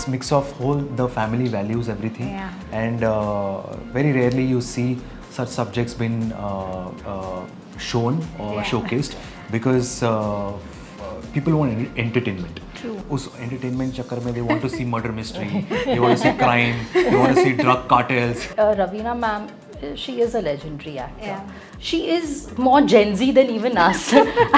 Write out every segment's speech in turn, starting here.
mix of whole the family values everything, Yeah. and very rarely you see such subjects been shown or Yeah. showcased because people want entertainment. True. उस entertainment चक्कर में they want to see murder mystery, they want to see crime, they want to see drug cartels. Ravina ma'am, she is a legendary actor. Yeah. She is more Gen Z than even us.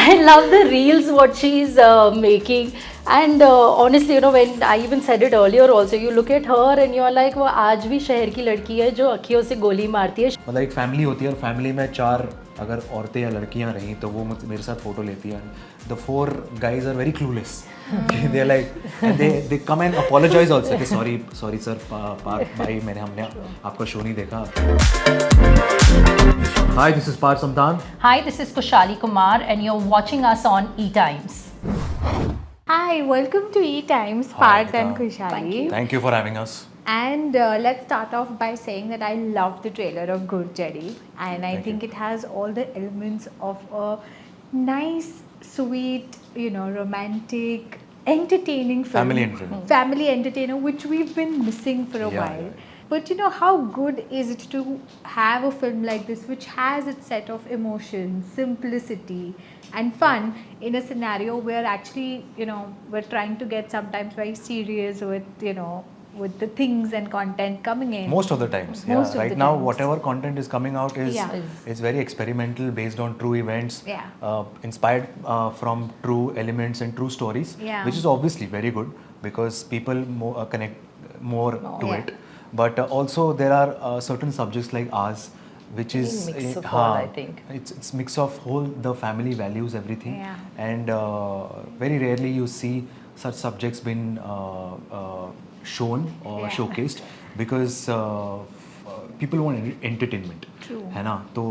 I love the reels what she's making, and honestly, you know, when I even said it earlier, also you look at her and you're like, वो आज भी शहर की लड़की है जो अखियों से गोली मारती है. मतलब एक फैमिली होती है और फैमिली में 4 अगर औरतें या लड़कियां रहीं तो वो मेरे साथ फोटो लेती हैं. The 4 guys are very clueless. They're like, and they come and apologize also कि sorry sir, भाई हमने आपका शो नहीं देखा. Hi, this is Parth Samtan. Hi, this is Kushali Kumar, and you're watching us on E Times. Hi, welcome to E Times, Hi, Parth and Nikita. Kushali. Thank you for having us. And let's start off by saying that I love the trailer of Gurjari, and I Thank think you. it has all the elements of a nice, sweet, romantic, entertaining film. Family entertainer. Family entertainer, which we've been missing for a Yeah, while. yeah. But how good is it to have a film like this, which has its set of emotions, simplicity, and fun in a scenario where actually, we're trying to get sometimes very serious with the things and content coming in. Most of the times, Most of right the now, times. whatever content is coming out is Yeah. it's very experimental, based on true events, Yeah. inspired from true elements and true stories, Yeah. which is obviously very good because people connect more to Yeah. it. But also there are certain subjects like ours, which is mix of all, I think. it's mix of whole the family values everything, Yeah. and very rarely you see such subjects been shown or Yeah. showcased because people want entertainment. True. है ना, तो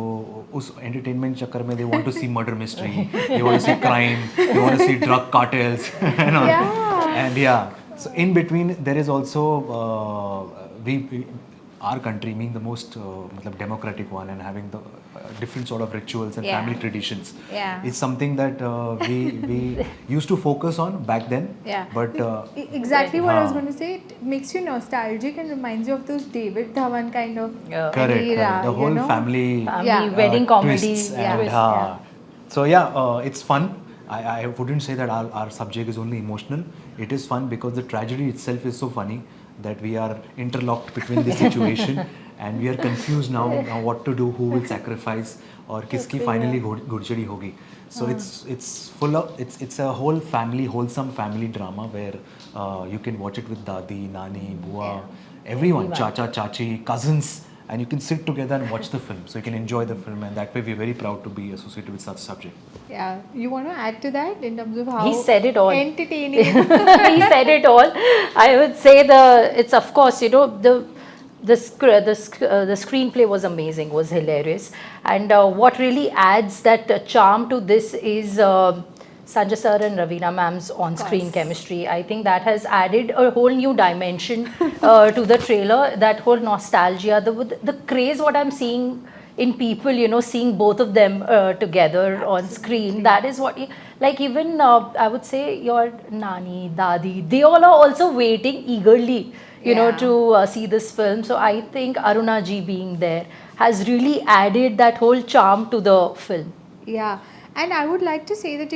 उस entertainment चक्कर में they want to see murder mystery, they want to see crime, they want to see drug cartels, है ना. Yeah. And so in between there is also our country being the most मतलब democratic one and having the different sort of rituals and Yeah. family traditions Yeah. is something that we used to focus on back then. Yeah. But Exactly what I was हाँ. going to say. It makes you nostalgic and reminds you of those David Dhawan kind of Correct. era. The whole family Family Yeah. wedding comedy. twists Yeah. and Twists, yeah. So it's fun. I wouldn't say that our subject is only emotional. It is fun because the tragedy itself is so funny that we are interlocked between the situation and we are confused now what to do, who will sacrifice और किसकी finally गुरचड़ी होगी. So it's full of it's a whole family, wholesome family drama where you can watch it with dadi, nani, bua, everyone, chacha, chachi, cousins, and you can sit together and watch the film. So you can enjoy the film, and that way we're very proud to be associated with such subject. Yeah. You want to add to that in terms of how He said it all. entertaining? He said it all. I would say it's of course, the screenplay was amazing, was hilarious, and what really adds that charm to this is Sanjay sir and Ravina ma'am's on-screen course. chemistry. I think that has added a whole new dimension to the trailer. That whole nostalgia, the craze, what I'm seeing in people, seeing both of them together on screen. That is what, like even I would say your nani, dadi, they all are also waiting eagerly, Yeah. to see this film. So I think Aruna ji being there has really added that whole charm to the film. Yeah, and I would like to say that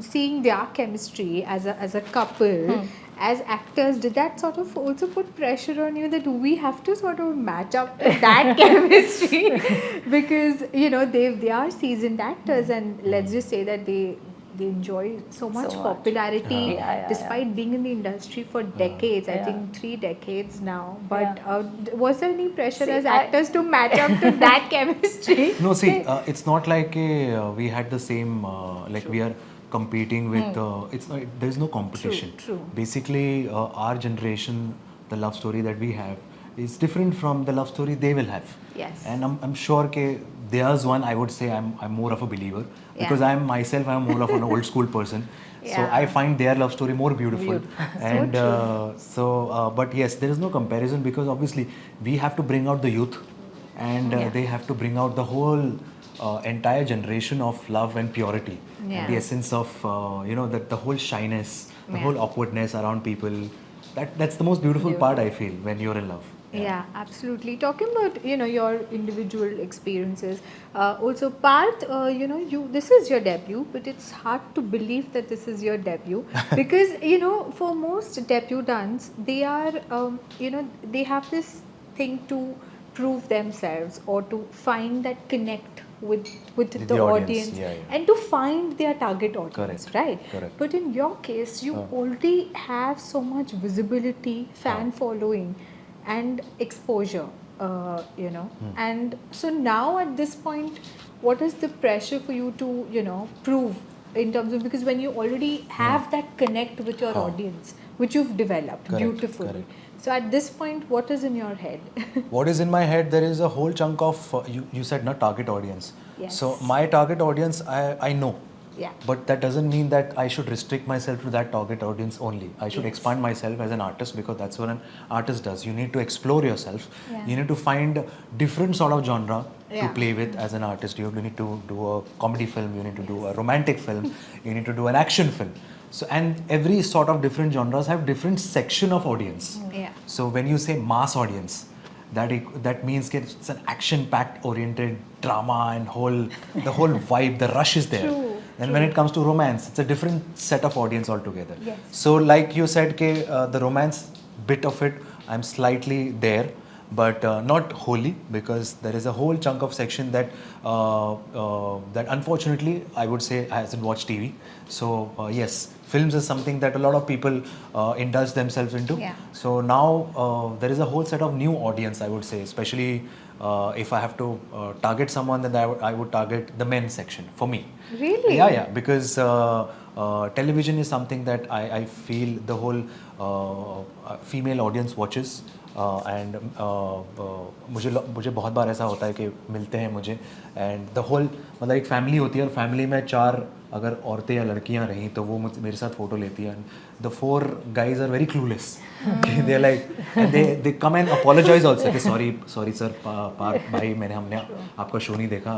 seeing their chemistry as a couple, as actors, did that sort of also put pressure on you that we have to sort of match up to that chemistry because they are seasoned actors and let's just say that they enjoy so much popularity Yeah, despite being in the industry for decades. I Yeah. think 3 decades now. But was there any pressure See, as actors to match up to that chemistry? No, see, it's not like we had the same like we are competing with. It's not. There is no competition. True. Basically, our generation, the love story that we have is different from the love story they will have. Yes. And I'm sure there's one. I would say I'm more of a believer because Yeah. I'm more of an old school person. So Yeah. I find their love story more beautiful. And but yes, there is no comparison because obviously we have to bring out the youth, and they have to bring out the whole entire generation of love and purity, Yeah. and the essence of that the whole shyness, the whole awkwardness around people. That's the most beautiful part, I feel, when you're in love. Yeah, absolutely. Talking about your individual experiences. Also, Parth, this is your debut, but it's hard to believe that this is your debut because for most debutants, they are they have this thing to prove themselves or to find that connect with the audience, yeah, yeah. and to find their target audience, Correct, right? correct. But in your case, you already have so much visibility, fan following, and exposure, and so now at this point, what is the pressure for you to prove in terms of, because when you already have that connect with your audience, which you've developed Correct, beautifully, correct. so at this point, what is in your head? What is in my head, there is a whole chunk of you said not target audience. Yes. So my target audience, I know, Yeah. but that doesn't mean that I should restrict myself to that target audience only. I should Yes. expand myself as an artist, because that's what an artist does. You need to explore yourself. Yeah. You need to find different sort of genre Yeah. to play with as an artist. You need to do a comedy film, you need to do a romantic film, you need to do an action film. So, and every sort of different genres have different section of audience. Yeah. So when you say mass audience, that means that it's an action-packed oriented drama and the whole vibe, the rush is there. True, And when it comes to romance, it's a different set of audience altogether. Yes. So like you said, the romance bit of it, I'm slightly there, but not wholly, because there is a whole chunk of section that that unfortunately I would say hasn't watched TV. So yes, films is something that a lot of people indulge themselves into. Yeah. So now there is a whole set of new audience, I would say, especially if I have to target someone, then I would target the men section for me. Really? Yeah, because television is something that I feel the whole female audience watches. And मुझे बहुत बार ऐसा होता है कि मिलते हैं मुझे, and the whole मतलब एक फैमिली होती है, और फैमिली में 4 अगर औरतें या लड़कियां रहीं तो वो मेरे साथ फ़ोटो लेती हैं, and the 4 guys are very clueless. They're like, and they come and apologize also कि sorry sir, भाई हमने आपका शो नहीं देखा,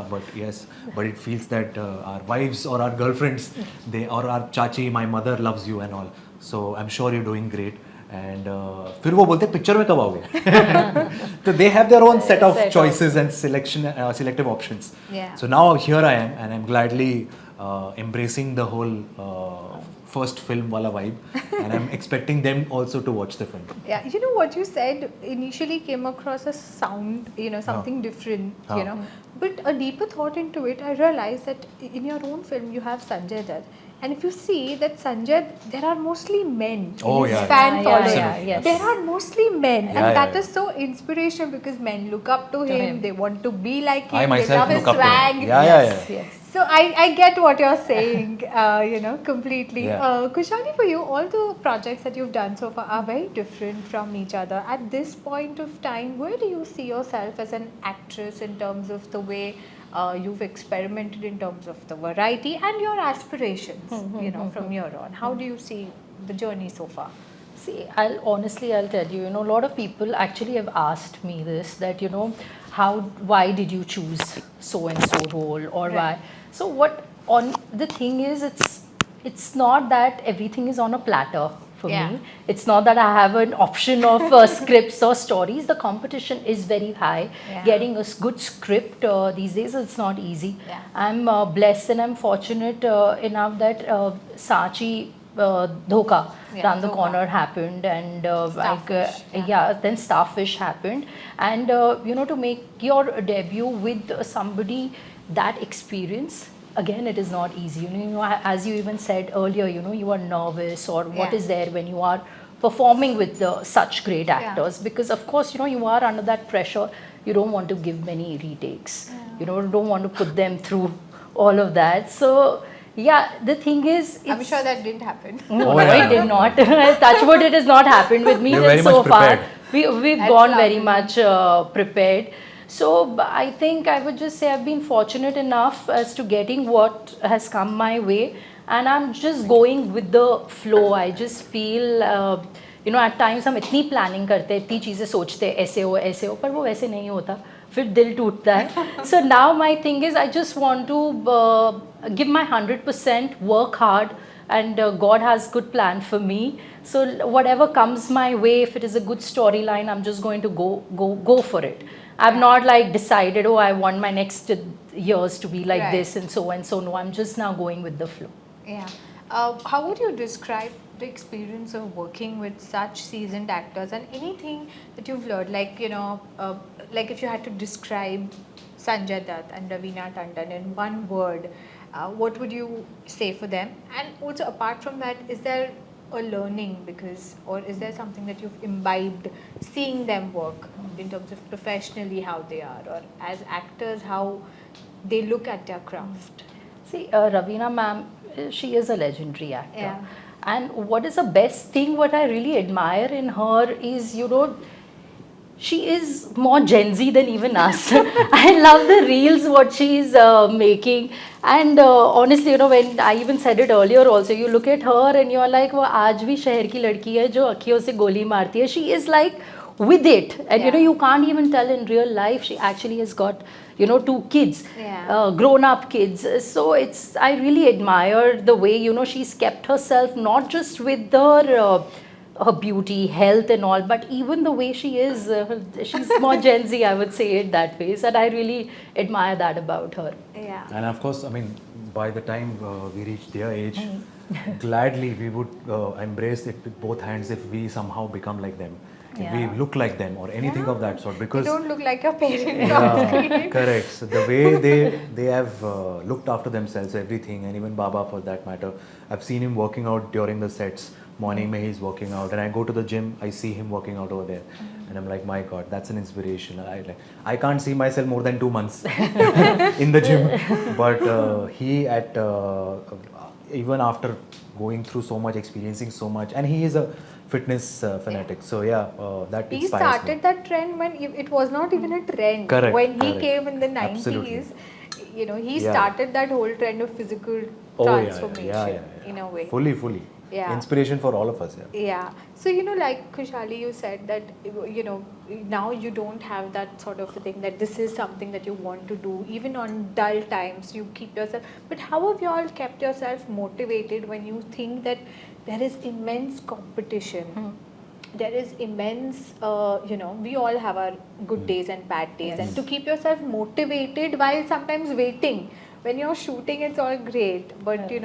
but it feels that our wives or our girlfriends, or our chachi, my mother loves you and all, so I'm sure you're doing great. And फिर वो बोलते picture में कब आओगे? तो they have their own set of choices and selective options. Yeah. So now here I am, and I'm gladly embracing the whole first film wala vibe, and I'm expecting them also to watch the film. Yeah, what you said initially came across as sound, something different, But a deeper thought into it, I realized that in your own film you have Sanjay Dutt. And if you see that Sanjay, there are mostly men in his fan following. yes. There are mostly men, Yeah, and that yeah. is so inspirational because men look up to him. They want to be like him. I myself they look love up his to him. swag. Yeah. Yes. So I get what you're saying, completely. Yeah. Kushali, for you, all the projects that you've done so far are very different from each other. At this point of time, where do you see yourself as an actress in terms of the way you've experimented in terms of the variety and your aspirations, from here on? How do you see the journey so far? See, I'll tell you, a lot of people actually have asked me this, that, why did you choose so and so role, or Right. why? So the thing is, it's not that everything is on a platter for Yeah. me. It's not that I have an option of scripts or stories. The competition is very high. Yeah. Getting a good script these days, it's not easy. Yeah. I'm blessed and I'm fortunate enough that Sachi Dhoka Round the Dhoka. Corner happened, and Starfish, then Starfish happened, and to make your debut with somebody that experience, again, it is not easy. As you even said earlier, you are nervous, or what Yeah. is there when you are performing with such great actors, because of course you are under that pressure. You don't want to give many retakes. You don't want to put them through all of that. So yeah, the thing is, I'm sure that didn't happen. no, Oh, yeah. it did not. Touch wood, it has not happened with me You're till very so much far. prepared. We've That's gone very lovely. much prepared. So I think I would just say I've been fortunate enough as to getting what has come my way, and I'm just going with the flow. I just feel at times हम इतनी planning करते हैं, इतनी चीज़ें सोचते हैं, ऐसे हो, पर वो वैसे नहीं होता, फिर दिल टूटता है. So now my thing is, I just want to give my 100%, work hard, and God has good plan for me. So whatever comes my way, if it is a good storyline, I'm just going to go for it. I've Yeah. not like decided, oh, I want my next years to be like Right. this and so and so. No, I'm just now going with the flow. Yeah. How would you describe the experience of working with such seasoned actors and anything that you've learned? Like, like if you had to describe Sanjay Dutt and Raveena Tandon in one word, what would you say for them? And also, apart from that, is there a learning or is there something that you've imbibed seeing them work in terms of professionally how they are, or as actors, how they look at their craft? See, Raveena ma'am, she is a legendary actor. Yeah. And what is the best thing, what I really admire in her is, she is more Gen Z than even us. I love the reels what she's making. And honestly, when I even said it earlier also, you look at her and you're like, वो आज भी शहर की लड़की है जो अखियों से गोली मारती है. She is like with it. And Yeah. you can't even tell in real life she actually has got, 2 kids, Yeah. grown up kids. So I really admire the way, she's kept herself not just with her beauty, health, and all, but even the way she is. She's more Gen Z, I would say it that way. And I really admire that about her. Yeah. And of course, I mean, by the time we reach their age, gladly we would embrace it with both hands if we somehow become like them, if Yeah. we look like them or anything of that sort. You Because don't look like your parents on yeah, screen. correct. So the way they have looked after themselves, everything, and even Baba for that matter. I've seen him working out during the sets. Morning mein he's working out, and I go to the gym. I see him working out over there, and I'm like, my God, that's an inspiration. I can't see myself more than 2 months in the gym, but he even after going through so much, experiencing so much, and he is a fitness fanatic. So yeah, that He inspires started me. that trend when it was not even a trend. Correct, When he correct. came in the 90s, Absolutely. he Yeah. started that whole trend of physical Oh transformation in a way. Fully. Yeah. Inspiration for all of us. Yeah. Yeah. So, like Khushali, you said that, now you don't have that sort of a thing that this is something that you want to do. Even on dull times, you keep yourself. But how have you all kept yourself motivated when you think that there is immense competition? There is immense, we all have our good days and bad days. And to keep yourself motivated while sometimes waiting. When you're shooting, it's all great, but to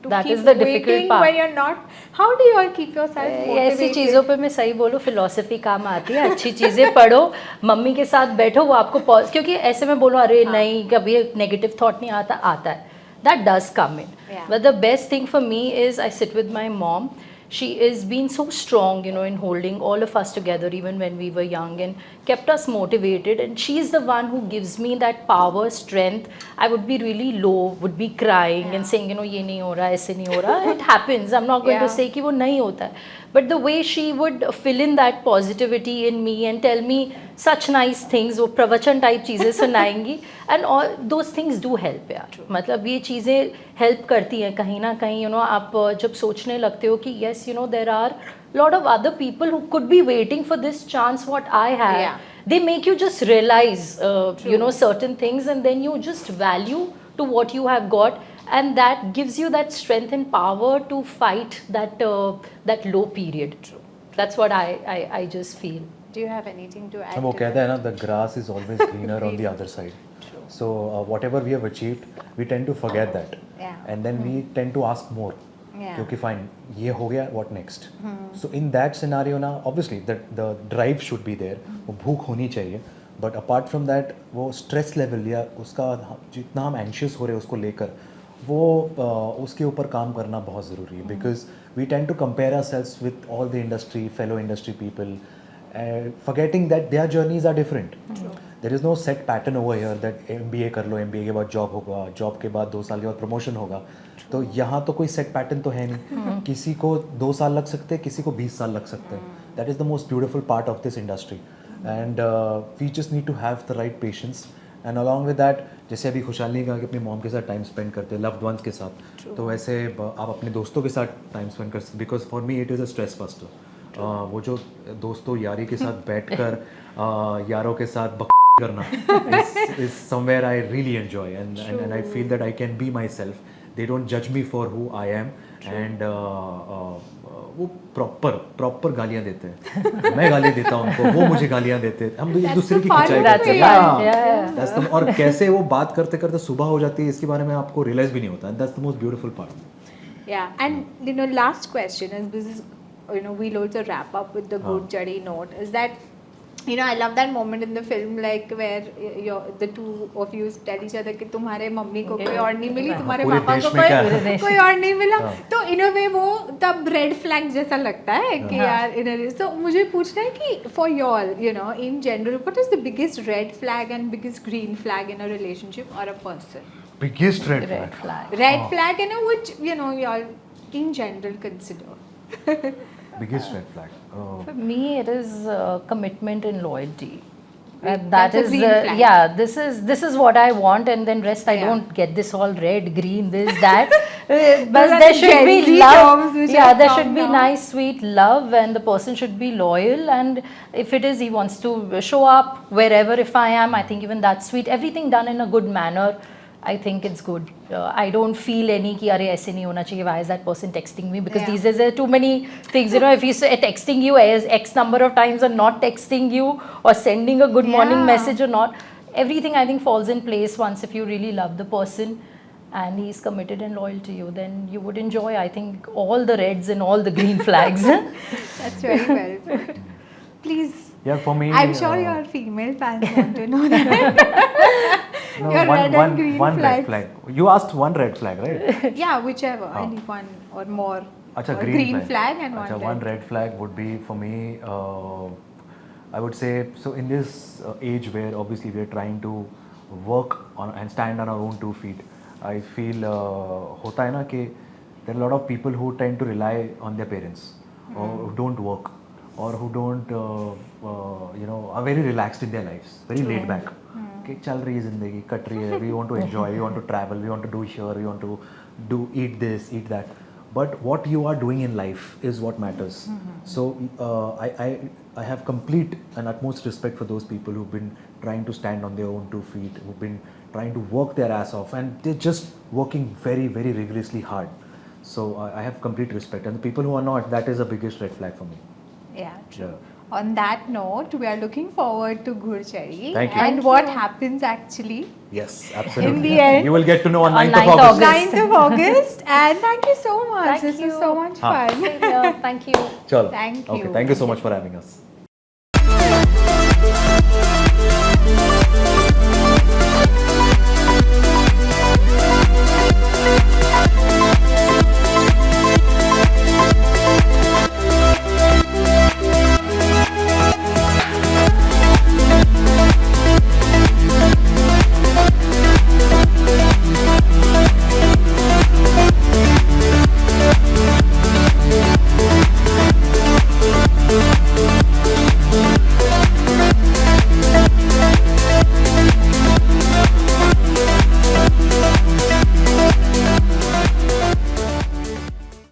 That keep is the difficult waiting part. when you're not. How do you all keep yourself ऐसी motivated? चीज़ों पे मैं सही बोलूँ, philosophy काम आती है. अच्छी चीज़ें पढ़ो, मम्मी के साथ बैठो, वो आपको क्योंकि ऐसे में बोलो अरे नहीं कभी नेगेटिव थॉट नहीं आता है. That does come in. Yeah. But the best thing for me is I sit with my mom. She has been so strong, in holding all of us together even when we were young and kept us motivated. And she's the one who gives me that power, strength. I would be really low, would be crying and saying, ये नहीं हो रहा, ऐसे नहीं हो रहा. It happens. I'm not going to Yeah. say कि वो नहीं होता है. But the way she would fill in that positivity in me and tell me such nice things, वो प्रवचन टाइप चीज़ें सुनाएंगी, and all those things do help यार. मतलब ये चीज़ें help करती हैं कहीं ना कहीं. आप जब सोचने लगते हो कि yes, there are lot of other people who could be waiting for this chance what I have. Yeah. They make you just realize certain things, and then you just value to what you have got, and that gives you that strength and power to fight that low period. That's what I just feel. Do you have anything to add? वो to कहते that? हैं ना, the grass is always greener on the other side. So whatever we have achieved, we tend to forget that, Yeah. and then we tend to ask more. Yeah. क्योंकि fine, ये हो गया, what next? So in that scenario ना, obviously the drive should be there, वो भूख होनी चाहिए. But apart from that, वो stress level या उसका जितना हम anxious हो रहे हैं उसको लेकर, वो उसके ऊपर काम करना बहुत ज़रूरी है. Because we tend to compare ourselves with all the industry, fellow industry people, forgetting that their journeys are different. There is no set pattern over here that MBA कर लो, MBA के बाद जॉब होगा, जॉब के बाद 2 साल के बाद promotion होगा. तो यहाँ तो कोई सेट पैटर्न तो है नहीं. किसी को 2 साल लग सकते हैं, किसी को 20 साल लग सकते हैं. That is the most beautiful part of this industry, and we just need to have the right patience. And along with that, जैसे अभी खुशहाल ने कहा कि अपनी मॉम के साथ टाइम स्पेंड करते हैं, लव्ड वंस के साथ, तो वैसे आप अपने दोस्तों के साथ टाइम स्पेंड कर सकते. Because for me it is a stress buster. वो जो दोस्तों यारी के साथ बैठकर यारों के साथ करना is somewhere I really enjoy, and I feel that I can be myself. They don't judge me for who I am, and वो प्रॉपर गालियाँ देते हैं. मैं गाली देता हूँ उनको, वो मुझे गालियाँ देते हैं, हम एक दूसरे की fun खिंचाई That's करते the हैं. fun, yeah. That's the- और कैसे वो बात करते करते सुबह हो जाती है इसके बारे में आपको रियलाइज भी नहीं होता. That's the most beautiful part. Yeah, and you know, last question is this is, you know, we'll also wrap up with the good chari note. Is that, you know, I love that moment in the film, like where the two of you tell each other कि तुम्हारे mummy को कोई और नहीं मिली, तुम्हारे पूरे पापा देश को में क्या है? कोई और नहीं मिला. हाँ. तो इन अ वे वो तब रेड फ्लैग जैसा लगता है कि यार इन अ so मुझे पूछना है कि for y'all, you know, in general, what is the biggest red flag and biggest green flag in a relationship or a person? Biggest red Red flag. Red flag, you know, which, you know, y'all in general consider. Biggest red flag. For me, it is commitment and loyalty. That's That a is green flag. yeah. This is what I want, and then rest I Yeah. don't get this all red, green, this that. But Those are there the should Gen be Z love. terms which Yeah, have there come should be now. nice, sweet love, and the person should be loyal. And if it is he wants to show up wherever, if I am, I think even that's sweet. Everything done in a good manner. I think it's good. I don't feel any कि अरे ऐसे नहीं होना चाहिए. Why is that person texting me? Because Yeah. these days there are too many things. You know, if he's texting you as X number of times or not texting you or sending a good morning Yeah. message or not, everything I think falls in place once if you really love the person and he's committed and loyal to you. Then you would enjoy, I think, all the reds and all the green flags. That's very well put. Please. Yeah, for me, I'm sure your female fans want to know that. no, your red and one green red flags. flag. You asked one red flag, right? Yeah, whichever. हाँ. Any one or more. अच्छा, Or green flag and अच्छा, one one red. red flag would be for me. I would say so in this age where obviously we are trying to work on and stand on our own 2 feet. I feel होता है ना कि there are a lot of people who tend to rely on their parents or who don't work or who don't you know are very relaxed in their lives, very laid back. कि चल रही है जिंदगी, cut रही है, we want to enjoy, we want to travel, we want to do here, we want to do eat this, eat that. But what you are doing in life is what matters. So I have complete and utmost respect for those people who've been trying to stand on their own 2 feet, who've been trying to work their ass off, and they're just working very, very rigorously hard. So I have complete respect. And the people who are not, that is the biggest red flag for me. Yeah, true. Yeah. On that note, we are looking forward to Gurchari Thank you. and Thank what you. happens actually Yes, absolutely. in the end. You will get to know on On 9th of 9th August. August. 9th of August. And thank you so much. Thank This was you. so much हाँ. fun. Yeah, thank you. Chalo. Thank Okay, you. thank you so much for having us.